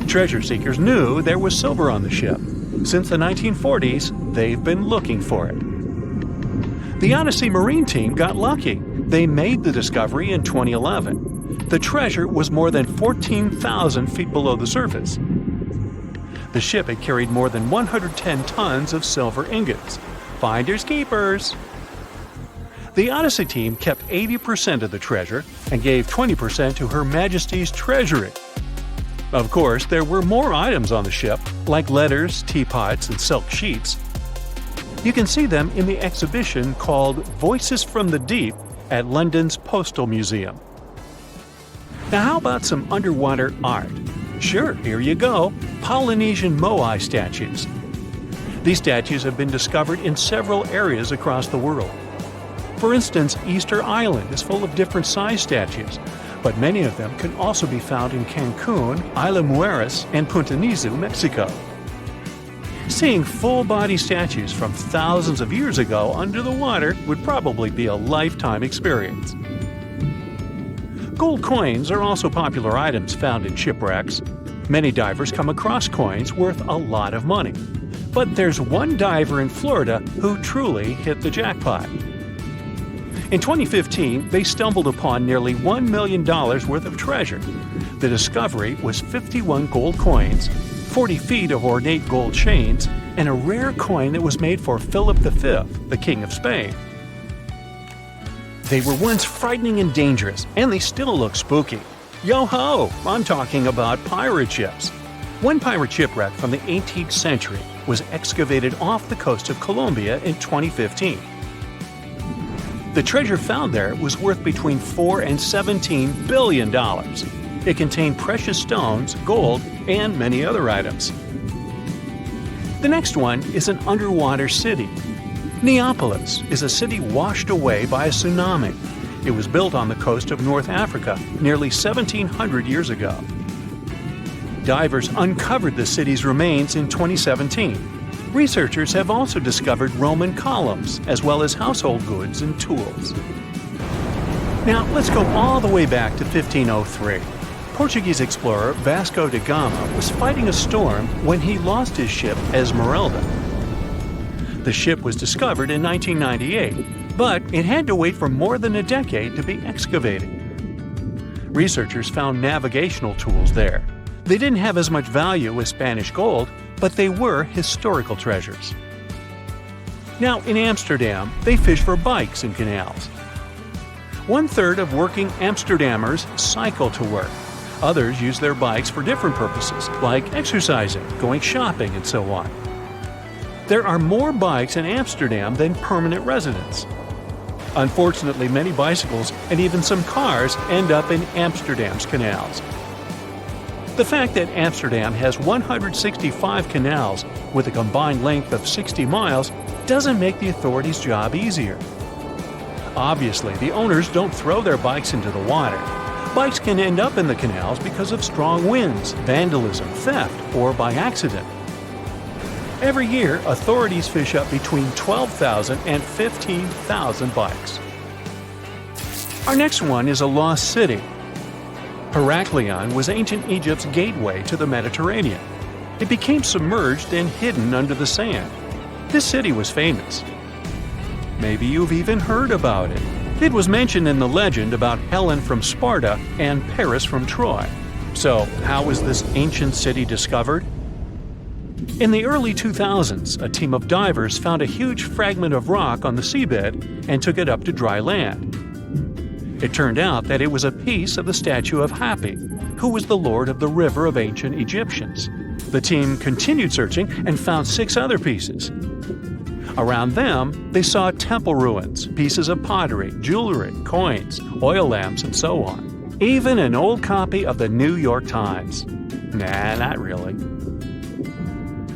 Speaker 2: Treasure seekers knew there was silver on the ship. Since the 1940s, they've been looking for it. The Odyssey Marine team got lucky. They made the discovery in 2011. The treasure was more than 14,000 feet below the surface. The ship had carried more than 110 tons of silver ingots. Finders keepers! The Odyssey team kept 80% of the treasure and gave 20% to Her Majesty's Treasury. Of course, there were more items on the ship, like letters, teapots, and silk sheets. You can see them in the exhibition called Voices from the Deep at London's Postal Museum. Now how about some underwater art? Sure, here you go, Polynesian moai statues. These statues have been discovered in several areas across the world. For instance, Easter Island is full of different size statues, but many of them can also be found in Cancun, Isla Mujeres, and Punta Nizu, Mexico. Seeing full-body statues from thousands of years ago under the water would probably be a lifetime experience. Gold coins are also popular items found in shipwrecks. Many divers come across coins worth a lot of money. But there's one diver in Florida who truly hit the jackpot. In 2015, they stumbled upon nearly $1 million worth of treasure. The discovery was 51 gold coins, 40 feet of ornate gold chains, and a rare coin that was made for Philip V, the King of Spain. They were once frightening and dangerous, and they still look spooky. Yo-ho! I'm talking about pirate ships. One pirate shipwreck from the 18th century was excavated off the coast of Colombia in 2015. The treasure found there was worth between $4 and $17 billion. It contained precious stones, gold, and many other items. The next one is an underwater city. Neapolis is a city washed away by a tsunami. It was built on the coast of North Africa nearly 1,700 years ago. Divers uncovered the city's remains in 2017. Researchers have also discovered Roman columns, as well as household goods and tools. Now, let's go all the way back to 1503. Portuguese explorer Vasco da Gama was fighting a storm when he lost his ship Esmeralda. The ship was discovered in 1998, but it had to wait for more than a decade to be excavated. Researchers found navigational tools there. They didn't have as much value as Spanish gold, but they were historical treasures. Now, in Amsterdam, they fish for bikes in canals. 1/3 of working Amsterdammers cycle to work. Others use their bikes for different purposes, like exercising, going shopping, and so on. There are more bikes in Amsterdam than permanent residents. Unfortunately, many bicycles and even some cars end up in Amsterdam's canals. The fact that Amsterdam has 165 canals with a combined length of 60 miles doesn't make the authorities' job easier. Obviously, the owners don't throw their bikes into the water. Bikes can end up in the canals because of strong winds, vandalism, theft, or by accident. Every year, authorities fish up between 12,000 and 15,000 bikes. Our next one is a lost city. Heraklion was ancient Egypt's gateway to the Mediterranean. It became submerged and hidden under the sand. This city was famous. Maybe you've even heard about it. It was mentioned in the legend about Helen from Sparta and Paris from Troy. So, how was this ancient city discovered? In the early 2000s, a team of divers found a huge fragment of rock on the seabed and took it up to dry land. It turned out that it was a piece of the statue of Hapi, who was the lord of the river of ancient Egyptians. The team continued searching and found 6 other pieces. Around them, they saw temple ruins, pieces of pottery, jewelry, coins, oil lamps, and so on. Even an old copy of the New York Times. Nah, not really.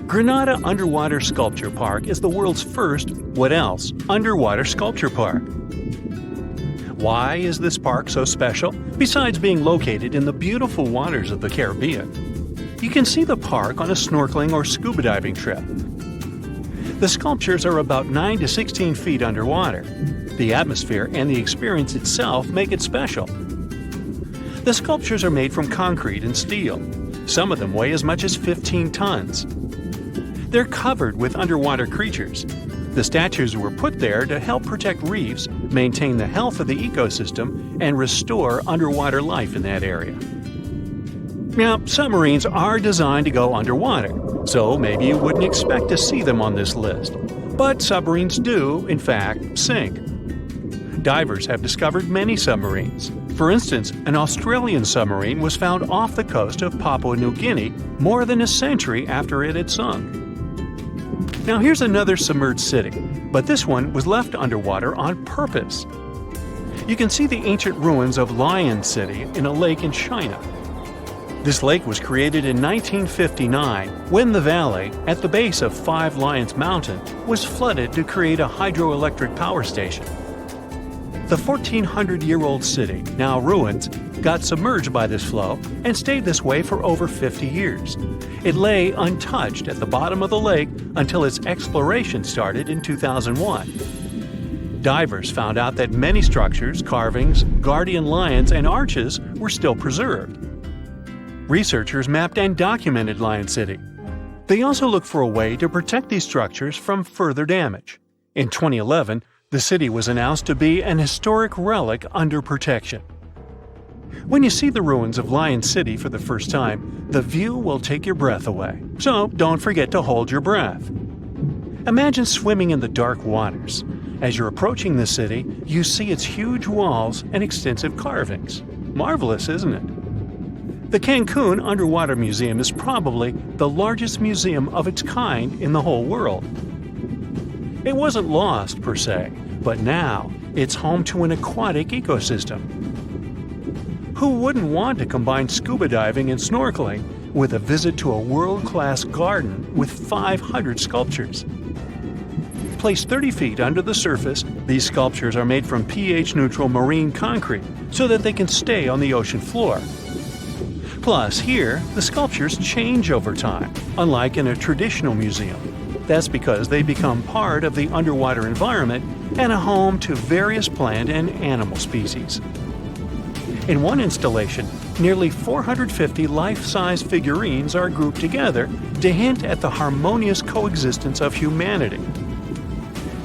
Speaker 2: Granada Underwater Sculpture Park is the world's first, what else, underwater sculpture park. Why is this park so special, besides being located in the beautiful waters of the Caribbean? You can see the park on a snorkeling or scuba diving trip. The sculptures are about 9 to 16 feet underwater. The atmosphere and the experience itself make it special. The sculptures are made from concrete and steel. Some of them weigh as much as 15 tons. They're covered with underwater creatures. The statues were put there to help protect reefs, maintain the health of the ecosystem, and restore underwater life in that area. Now, submarines are designed to go underwater, so maybe you wouldn't expect to see them on this list. But submarines do, in fact, sink. Divers have discovered many submarines. For instance, an Australian submarine was found off the coast of Papua New Guinea more than a century after it had sunk. Now here's another submerged city, but this one was left underwater on purpose. You can see the ancient ruins of Lion City in a lake in China. This lake was created in 1959 when the valley, at the base of Five Lions Mountain, was flooded to create a hydroelectric power station. The 1,400-year-old city, now ruins, got submerged by this flow and stayed this way for over 50 years. It lay untouched at the bottom of the lake until its exploration started in 2001. Divers found out that many structures, carvings, guardian lions, and arches were still preserved. Researchers mapped and documented Lion City. They also looked for a way to protect these structures from further damage. In 2011, the city was announced to be an historic relic under protection. When you see the ruins of Lion City for the first time, the view will take your breath away. So don't forget to hold your breath. Imagine swimming in the dark waters. As you're approaching the city, you see its huge walls and extensive carvings. Marvelous, isn't it? The Cancun Underwater Museum is probably the largest museum of its kind in the whole world. It wasn't lost, per se, but now it's home to an aquatic ecosystem. Who wouldn't want to combine scuba diving and snorkeling with a visit to a world-class garden with 500 sculptures? Placed 30 feet under the surface, these sculptures are made from pH-neutral marine concrete so that they can stay on the ocean floor. Plus, here, the sculptures change over time, unlike in a traditional museum. That's because they become part of the underwater environment and a home to various plant and animal species. In one installation, nearly 450 life-size figurines are grouped together to hint at the harmonious coexistence of humanity.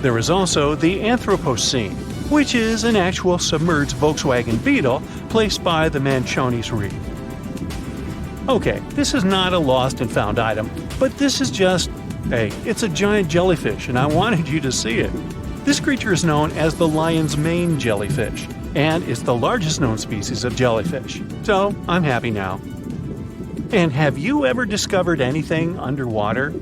Speaker 2: There is also the Anthropocene, which is an actual submerged Volkswagen Beetle placed by the Manchonis Reef. Okay, this is not a lost and found item, but this is just, hey, it's a giant jellyfish and I wanted you to see it. This creature is known as the lion's mane jellyfish, and it's the largest known species of jellyfish. So, I'm happy now. And have you ever discovered anything underwater?